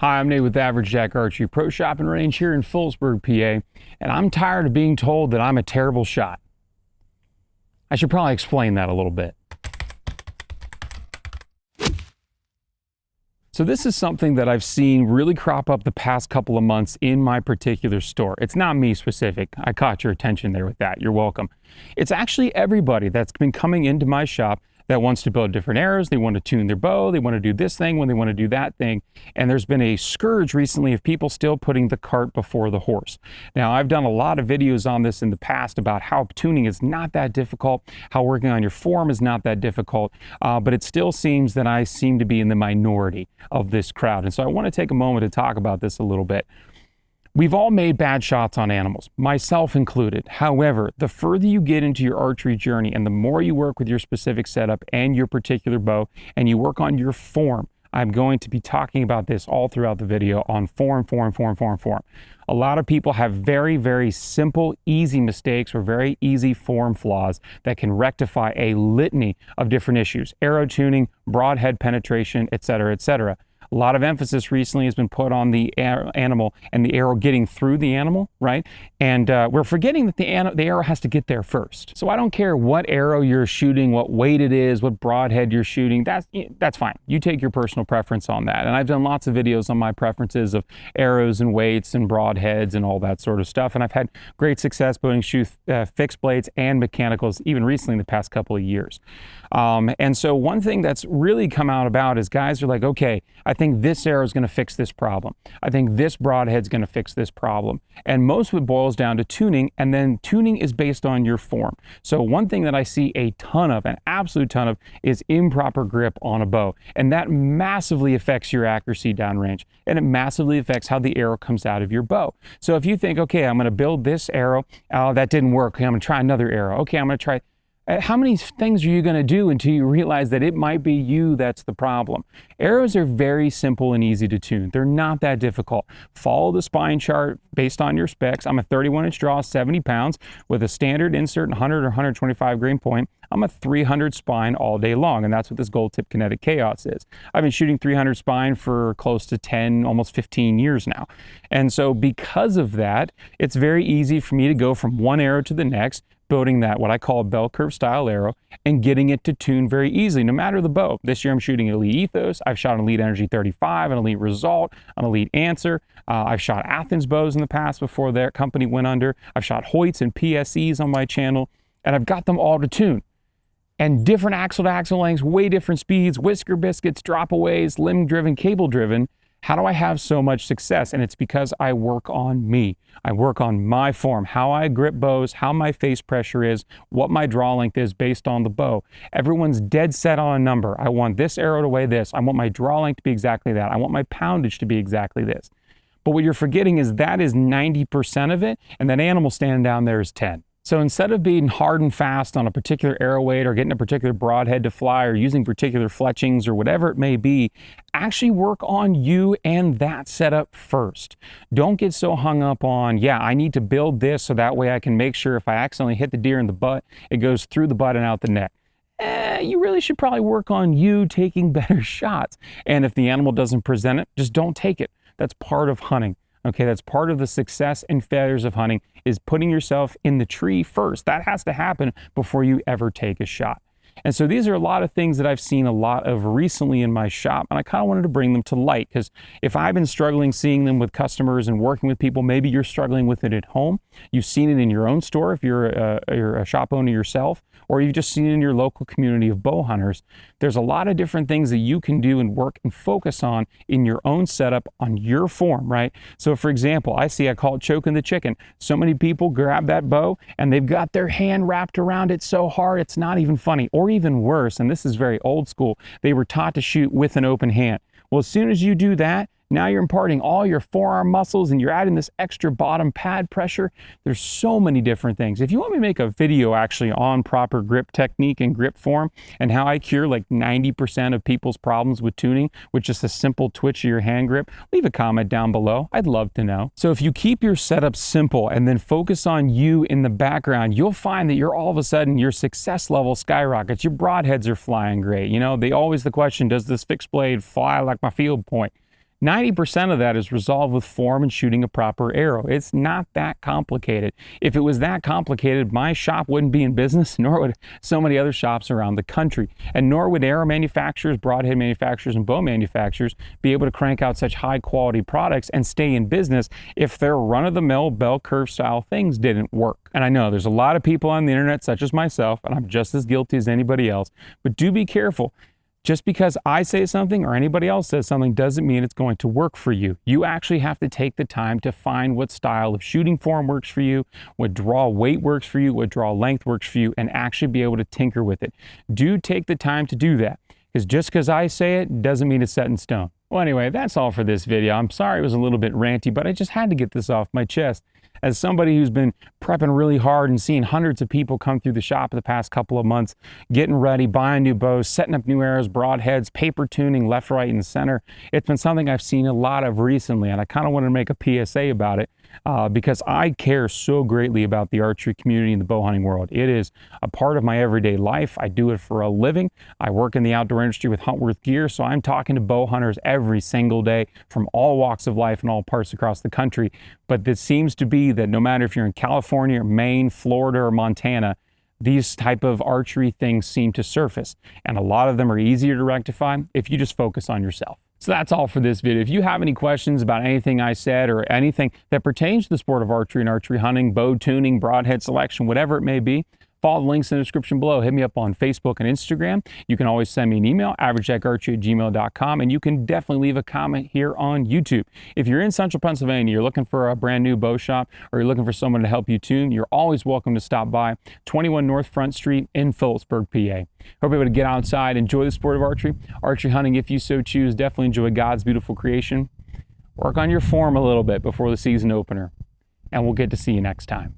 Hi, I'm Nate with Average Jack Archery Pro Shop and Range here in Phillipsburg, PA, and I'm tired of being told that I'm a terrible shot. I should probably explain that a little bit. So this is something that I've seen really crop up the past couple of months in my particular store. It's not me specific. I caught your attention there with that. You're welcome. It's actually everybody that's been coming into my shop that wants to build different arrows. They want to tune their bow. They want to do this thing when they want to do that thing. And there's been a scourge recently of people still putting the cart before the horse. Now, I've done a lot of videos on this in the past about how tuning is not that difficult, how working on your form is not that difficult, but it still seems that I seem to be in the minority of this crowd. And so I want to take a moment to talk about this a little bit. We've all made bad shots on animals, myself included. However, the further you get into your archery journey and the more you work with your specific setup and your particular bow and you work on your form, I'm going to be talking about this all throughout the video on form. A lot of people have very, very simple, easy mistakes or very easy form flaws that can rectify a litany of different issues: arrow tuning, broadhead penetration, etc., etc. A lot of emphasis recently has been put on the animal and the arrow getting through the animal, right? And we're forgetting that the arrow has to get there first. So I don't care what arrow you're shooting, what weight it is, what broadhead you're shooting, that's fine. You take your personal preference on that. And I've done lots of videos on my preferences of arrows and weights and broadheads and all that sort of stuff. And I've had great success building fixed blades and mechanicals, even recently in the past couple of years. And so one thing that's really come out about is guys are like, okay, I think this arrow is going to fix this problem. I think this broadhead is going to fix this problem. And most of it boils down to tuning, and then tuning is based on your form. So one thing that I see a ton of, an absolute ton of, is improper grip on a bow. And that massively affects your accuracy downrange. And it massively affects how the arrow comes out of your bow. So if you think, okay, I'm going to build this arrow, that didn't work. Okay, I'm going to try another arrow. Okay, I'm going to try. How many things are you going to do until you realize that it might be you that's the problem? Arrows are very simple and easy to tune. They're not that difficult. Follow the spine chart based on your specs. I'm a 31-inch draw, 70 pounds, with a standard insert 100 or 125 grain point. I'm a 300 spine all day long, and that's what this gold tip kinetic chaos is. I've been shooting 300 spine for close to 10, almost 15 years now. And so because of that, it's very easy for me to go from one arrow to the next, building that, what I call a bell curve style arrow, and getting it to tune very easily, no matter the bow. This year I'm shooting Elite Ethos. I've shot an Elite Energy 35, an Elite Rezult, an Elite Answer. I've shot Athens bows in the past before their company went under. I've shot Hoyts and PSEs on my channel, and I've got them all to tune. And different axle to axle lengths, way different speeds, whisker biscuits, drop-aways, limb-driven, cable-driven. How do I have so much success? And it's because I work on me. I work on my form, how I grip bows, how my face pressure is, what my draw length is based on the bow. Everyone's dead set on a number. I want this arrow to weigh this. I want my draw length to be exactly that. I want my poundage to be exactly this. But what you're forgetting is that is 90% of it, and that animal standing down there is 10. So instead of being hard and fast on a particular arrow weight or getting a particular broadhead to fly or using particular fletchings or whatever it may be, actually work on you and that setup first. Don't get so hung up on, yeah, I need to build this so that way I can make sure if I accidentally hit the deer in the butt, it goes through the butt and out the neck. You really should probably work on you taking better shots. And if the animal doesn't present it, just don't take it. That's part of hunting. Okay, that's part of the success and failures of hunting, is putting yourself in the tree first. That has to happen before you ever take a shot. And so these are a lot of things that I've seen a lot of recently in my shop, and I kind of wanted to bring them to light, because if I've been struggling seeing them with customers and working with people, maybe you're struggling with it at home. You've seen it in your own store if you're a shop owner yourself, or you've just seen it in your local community of bow hunters. There's a lot of different things that you can do and work and focus on in your own setup on your form, right? So for example, I call it choking the chicken. So many people grab that bow and they've got their hand wrapped around it so hard it's not even funny. Or even worse, and this is very old school, they were taught to shoot with an open hand. Well, as soon as you do that, now you're imparting all your forearm muscles and you're adding this extra bottom pad pressure. There's so many different things. If you want me to make a video actually on proper grip technique and grip form and how I cure like 90% of people's problems with tuning with just a simple twitch of your hand grip, leave a comment down below. I'd love to know. So if you keep your setup simple and then focus on you in the background, you'll find that you're all of a sudden your success level skyrockets. Your broadheads are flying great. You know, the question, does this fixed blade fly like my field point? 90% of that is resolved with form and shooting a proper arrow. It's not that complicated. If it was that complicated, my shop wouldn't be in business, nor would so many other shops around the country. And nor would arrow manufacturers, broadhead manufacturers, and bow manufacturers be able to crank out such high quality products and stay in business if their run-of-the-mill bell curve style things didn't work. And I know there's a lot of people on the internet, such as myself, and I'm just as guilty as anybody else, but do be careful. Just because I say something or anybody else says something doesn't mean it's going to work for you. You actually have to take the time to find what style of shooting form works for you, what draw weight works for you, what draw length works for you, and actually be able to tinker with it. Do take the time to do that, because just because I say it doesn't mean it's set in stone. Well, anyway, that's all for this video. I'm sorry it was a little bit ranty, but I just had to get this off my chest. As somebody who's been prepping really hard and seeing hundreds of people come through the shop the past couple of months, getting ready, buying new bows, setting up new arrows, broadheads, paper tuning left, right, and center, it's been something I've seen a lot of recently, and I kind of want to make a PSA about it because I care so greatly about the archery community and the bow hunting world. It is a part of my everyday life. I do it for a living. I work in the outdoor industry with Huntworth Gear, so I'm talking to bow hunters every single day from all walks of life and all parts across the country. But this seems to be that no matter if you're in California, Maine, Florida, or Montana, these type of archery things seem to surface. And a lot of them are easier to rectify if you just focus on yourself. So that's all for this video. If you have any questions about anything I said or anything that pertains to the sport of archery and archery hunting, bow tuning, broadhead selection, whatever it may be, follow the links in the description below. Hit me up on Facebook and Instagram. You can always send me an email, averagejacarchery@gmail.com, and you can definitely leave a comment here on YouTube. If you're in Central Pennsylvania, you're looking for a brand new bow shop, or you're looking for someone to help you tune, you're always welcome to stop by 21 North Front Street in Phillipsburg, PA. Hope you're able to get outside, enjoy the sport of archery, archery hunting if you so choose. Definitely enjoy God's beautiful creation. Work on your form a little bit before the season opener, and we'll get to see you next time.